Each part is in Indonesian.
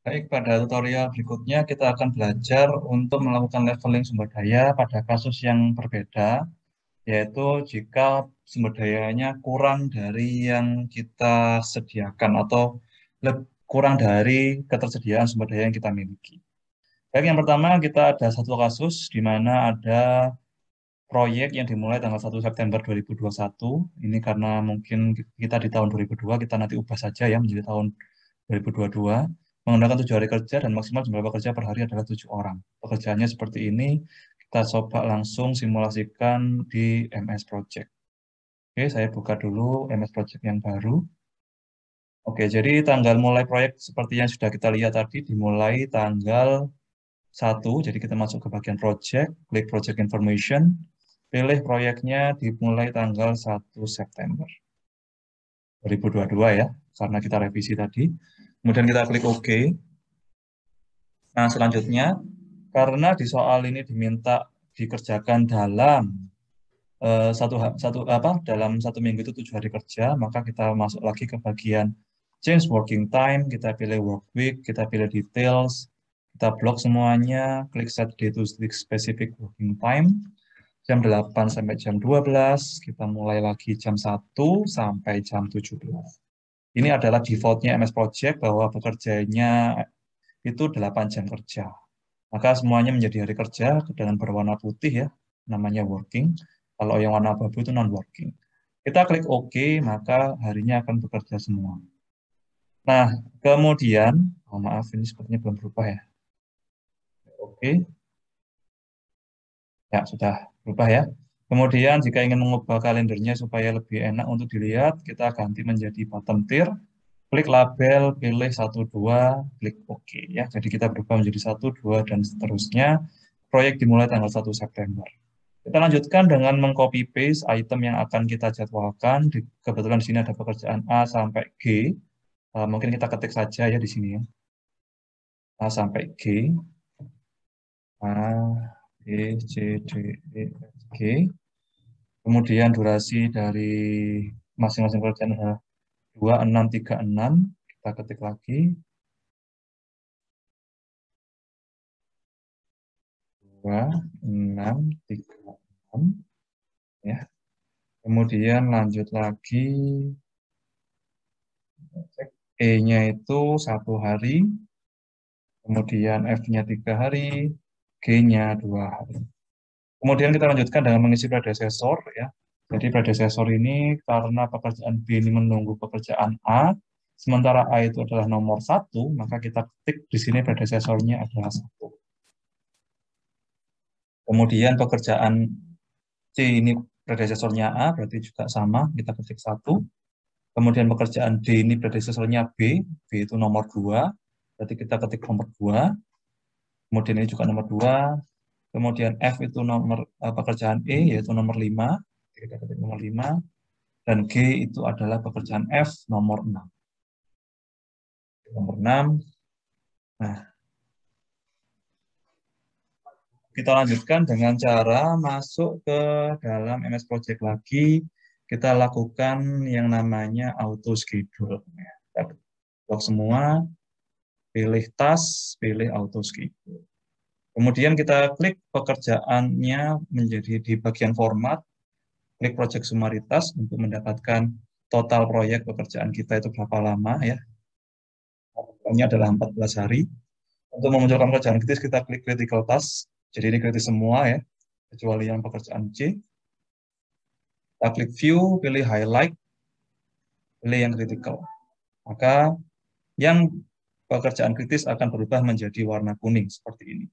Baik, pada tutorial berikutnya kita akan belajar untuk melakukan leveling sumber daya pada kasus yang berbeda, yaitu jika sumber dayanya kurang dari yang kita sediakan atau kurang dari ketersediaan sumber daya yang kita miliki. Baik, yang pertama kita ada satu kasus di mana ada proyek yang dimulai tanggal 1 September 2021. Ini karena mungkin kita di tahun 2002, kita nanti ubah saja ya menjadi tahun 2022. Menggunakan 7 hari kerja dan maksimal jumlah pekerja per hari adalah 7 orang. Pekerjaannya seperti ini, kita coba langsung simulasikan di MS Project. Oke, saya buka dulu MS Project yang baru. Oke, jadi tanggal mulai proyek seperti yang sudah kita lihat tadi, dimulai tanggal 1, jadi kita masuk ke bagian project, klik project information, pilih proyeknya dimulai tanggal 1 September 2022 ya, karena kita revisi tadi. Kemudian kita klik OK. Nah, selanjutnya, karena di soal ini diminta dikerjakan dalam dalam 1 minggu itu 7 hari kerja, maka kita masuk lagi ke bagian change working time, kita pilih work week, kita pilih details, kita blok semuanya, klik set day to specific working time, jam 8 sampai jam 12, kita mulai lagi jam 1 sampai jam 17. Ini adalah defaultnya MS Project bahwa bekerjanya itu 8 jam kerja. Maka semuanya menjadi hari kerja dengan berwarna putih ya, namanya working. Kalau yang warna abu-abu itu non-working. Kita klik OK, maka harinya akan bekerja semua. Nah, kemudian, oh maaf ini sepertinya belum berubah ya. Oke, ya sudah berubah ya. Kemudian jika ingin mengubah kalendernya supaya lebih enak untuk dilihat, kita ganti menjadi bottom tier, klik label, pilih 1, 2, klik OK ya. Jadi kita berubah menjadi 1, 2, dan seterusnya. Proyek dimulai tanggal 1 September. Kita lanjutkan dengan mengcopy paste item yang akan kita jadwalkan. Kebetulan di sini ada pekerjaan A sampai G. Mungkin kita ketik saja ya di sini ya. A sampai G. A, B, C, D, E, F, G. Kemudian durasi dari masing-masing pekerjaan adalah 2, 6, 3, 6. Kita ketik lagi. 2, 6, 3, 6. Ya. Kemudian lanjut lagi. E-nya itu 1 hari. Kemudian F-nya 3 hari. G-nya 2 hari. Kemudian kita lanjutkan dengan mengisi predecessor ya. Jadi predecessor ini karena pekerjaan B ini menunggu pekerjaan A, sementara A itu adalah nomor 1, maka kita ketik di sini predecessornya adalah 1. Kemudian pekerjaan C ini predecessornya A, berarti juga sama, kita ketik 1. Kemudian pekerjaan D ini predecessornya B, B itu nomor 2, berarti kita ketik nomor 2. Kemudian ini juga nomor 2. Kemudian F itu nomor pekerjaan E, yaitu nomor 5. Kita ketik nomor 5. Dan G itu adalah pekerjaan F nomor 6. Nomor 6. Nah, kita lanjutkan dengan cara masuk ke dalam MS Project lagi. Kita lakukan yang namanya auto schedule. Kita blok semua, pilih task, pilih auto schedule. Kemudian kita klik pekerjaannya menjadi di bagian format, klik project summary task untuk mendapatkan total proyek pekerjaan kita itu berapa lama ya. Ini adalah 14 hari. Untuk memunculkan pekerjaan kritis kita klik critical task. Jadi ini kritis semua ya, kecuali yang pekerjaan C. Kita klik view, pilih highlight, pilih yang critical. Maka yang pekerjaan kritis akan berubah menjadi warna kuning seperti ini.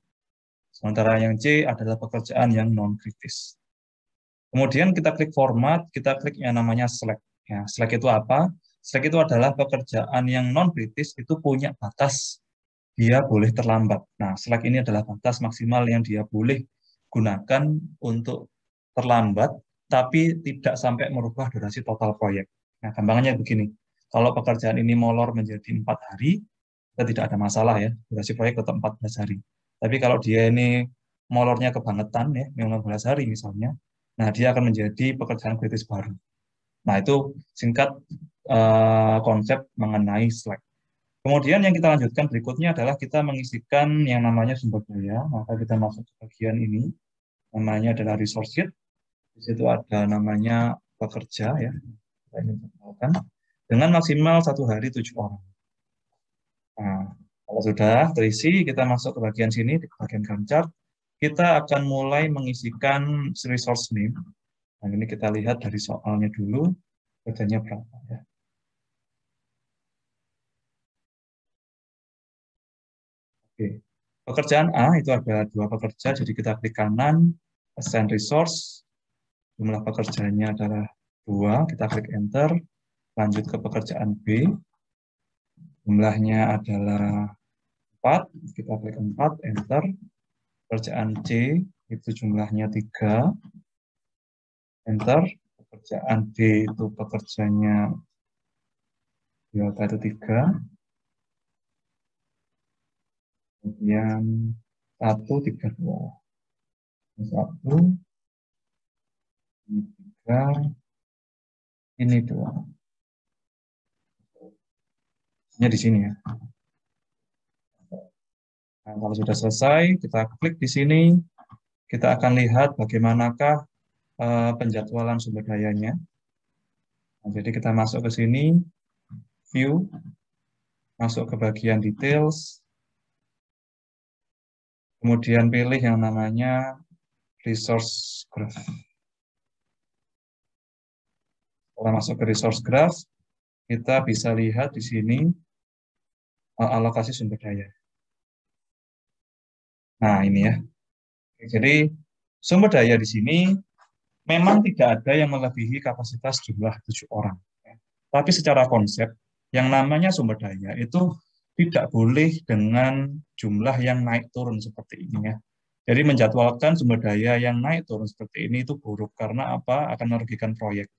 Sementara yang C adalah pekerjaan yang non-kritis. Kemudian kita klik format, kita klik yang namanya select. Ya, select itu apa? Select itu adalah pekerjaan yang non-kritis itu punya batas dia boleh terlambat. Nah, select ini adalah batas maksimal yang dia boleh gunakan untuk terlambat, tapi tidak sampai merubah durasi total proyek. Nah, gampangnya begini. Kalau pekerjaan ini molor menjadi 4 hari, kita tidak ada masalah ya. Durasi proyek tetap 14 hari. Tapi kalau dia ini molornya kebangetan ya, 15 hari misalnya, nah dia akan menjadi pekerjaan kritis baru. Nah, itu singkat konsep mengenai Slack. Kemudian yang kita lanjutkan berikutnya adalah kita mengisikan yang namanya sumber daya. Maka kita masuk ke bagian ini, namanya adalah resource sheet. Di situ ada namanya pekerja ya. Kita ingin perkenalkan dengan maksimal 1 hari 7 orang. Nah, kalau sudah terisi, kita masuk ke bagian sini, di bagian Gantt chart. Kita akan mulai mengisikan resource name. Nah, ini kita lihat dari soalnya dulu, kerjanya berapa ya. Oke. Pekerjaan A itu ada 2 pekerja, jadi kita klik kanan, assign resource, jumlah pekerjaannya adalah 2, kita klik enter, lanjut ke pekerjaan B, jumlahnya adalah 4, kita klik 4, enter, pekerjaan C itu jumlahnya 3, enter, pekerjaan D itu pekerjanya delta itu 3, kemudian 1, 3, 2, 1, ini 3, ini 2. Ini di sini ya. Nah, kalau sudah selesai, kita klik di sini, kita akan lihat bagaimanakah penjadwalan sumber dayanya. Nah, jadi kita masuk ke sini, view, masuk ke bagian details, kemudian pilih yang namanya resource graph. Setelah masuk ke resource graph, kita bisa lihat di sini alokasi sumber daya. Nah, ini ya. Jadi sumber daya di sini memang tidak ada yang melebihi kapasitas jumlah 7 orang. Tapi secara konsep, yang namanya sumber daya itu tidak boleh dengan jumlah yang naik turun seperti ini ya. Jadi menjadwalkan sumber daya yang naik turun seperti ini itu buruk karena apa? Akan merugikan proyek.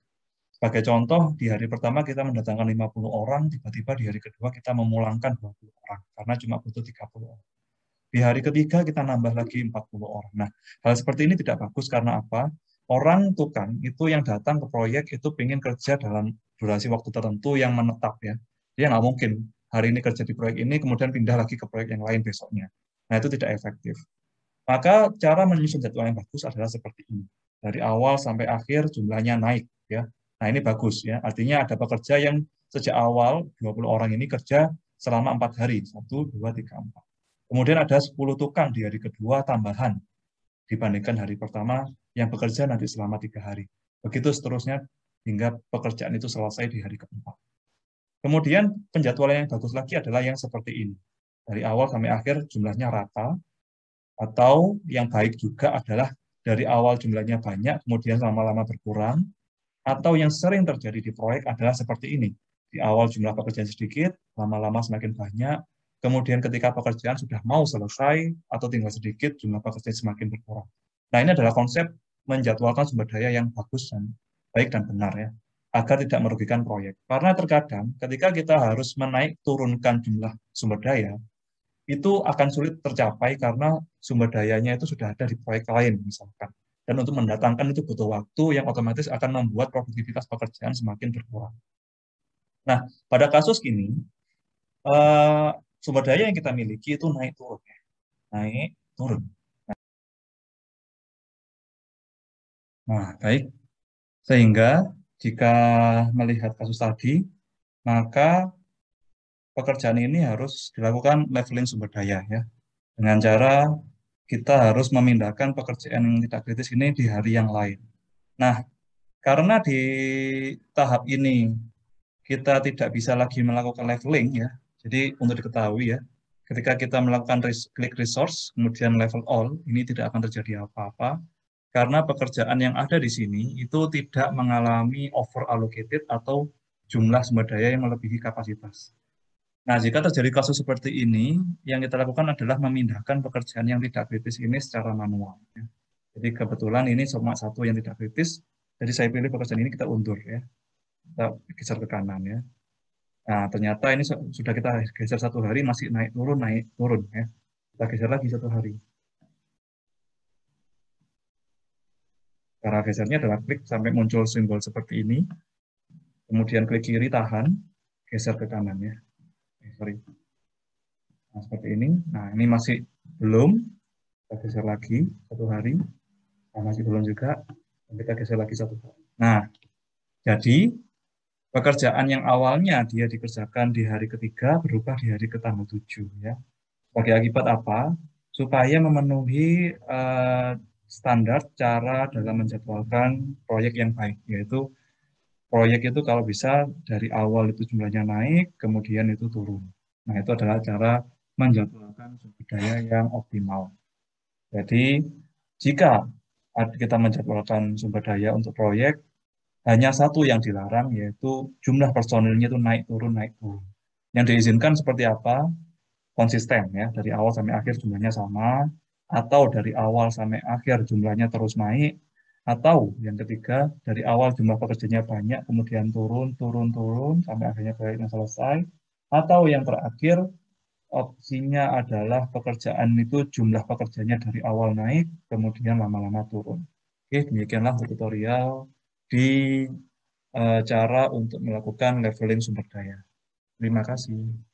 Sebagai contoh, di hari pertama kita mendatangkan 50 orang, tiba-tiba di hari kedua kita memulangkan 20 orang karena cuma butuh 30 orang. Di hari ketiga kita nambah lagi 40 orang. Nah, hal seperti ini tidak bagus karena apa? Orang tukang itu yang datang ke proyek itu ingin kerja dalam durasi waktu tertentu yang menetap ya. Dia nggak mungkin hari ini kerja di proyek ini kemudian pindah lagi ke proyek yang lain besoknya. Nah, itu tidak efektif. Maka cara menyusun jadwal yang bagus adalah seperti ini. Dari awal sampai akhir jumlahnya naik ya. Nah, ini bagus ya. Artinya ada pekerja yang sejak awal 20 orang ini kerja selama 4 hari. 1, 2, 3, 4. Kemudian ada 10 tukang di hari kedua tambahan dibandingkan hari pertama yang bekerja nanti selama 3 hari. Begitu seterusnya hingga pekerjaan itu selesai di hari keempat. Kemudian penjadwalan yang bagus lagi adalah yang seperti ini. Dari awal sampai akhir jumlahnya rata, atau yang baik juga adalah dari awal jumlahnya banyak, kemudian lama-lama berkurang, atau yang sering terjadi di proyek adalah seperti ini. Di awal jumlah pekerjaan sedikit, lama-lama semakin banyak, kemudian ketika pekerjaan sudah mau selesai, atau tinggal sedikit, jumlah pekerjaan semakin berkurang. Nah, ini adalah konsep menjadwalkan sumber daya yang bagus dan baik dan benar ya, agar tidak merugikan proyek. Karena terkadang ketika kita harus menaik turunkan jumlah sumber daya, itu akan sulit tercapai karena sumber dayanya itu sudah ada di proyek lain misalkan. Dan untuk mendatangkan itu butuh waktu yang otomatis akan membuat produktivitas pekerjaan semakin berkurang. Nah, pada kasus ini, sumber daya yang kita miliki itu naik turun. Naik turun. Nah, baik. Sehingga jika melihat kasus tadi, maka pekerjaan ini harus dilakukan leveling sumber daya ya. Dengan cara kita harus memindahkan pekerjaan yang tidak kritis ini di hari yang lain. Nah, karena di tahap ini kita tidak bisa lagi melakukan leveling ya. Jadi untuk diketahui ya, ketika kita melakukan klik resource, kemudian level all, ini tidak akan terjadi apa-apa karena pekerjaan yang ada di sini itu tidak mengalami over allocated atau jumlah sumber daya yang melebihi kapasitas. Nah, jika terjadi kasus seperti ini, yang kita lakukan adalah memindahkan pekerjaan yang tidak kritis ini secara manual. Ya. Jadi kebetulan ini cuma satu yang tidak kritis, jadi saya pilih pekerjaan ini kita undur ya, kita geser ke kanan ya. Nah, ternyata ini sudah kita geser 1 hari masih naik turun ya. Kita geser lagi 1 hari. Cara gesernya adalah klik sampai muncul simbol seperti ini, kemudian klik kiri tahan, geser ke kanan ya. sorry. Nah, seperti ini. Nah, ini masih belum. Kita geser lagi 1 hari. Nah, masih belum juga. Kita geser lagi 1 hari. Nah, jadi pekerjaan yang awalnya dia dikerjakan di hari ketiga berubah di hari ke-7 ya. Sebagai akibat apa? Supaya memenuhi standar cara dalam menjadwalkan proyek yang baik, yaitu proyek itu kalau bisa dari awal itu jumlahnya naik, kemudian itu turun. Nah, itu adalah cara menjadwalkan sumber daya yang optimal. Jadi, jika kita menjadwalkan sumber daya untuk proyek, hanya satu yang dilarang, yaitu jumlah personilnya itu naik turun, naik turun. Yang diizinkan seperti apa? Konsisten ya, dari awal sampai akhir jumlahnya sama, atau dari awal sampai akhir jumlahnya terus naik, atau yang ketiga, dari awal jumlah pekerjanya banyak, kemudian turun, turun, turun, sampai akhirnya proyeknya selesai, atau yang terakhir, opsinya adalah pekerjaan itu jumlah pekerjanya dari awal naik, kemudian lama-lama turun. Oke, demikianlah tutorial di cara untuk melakukan leveling sumber daya. Terima kasih.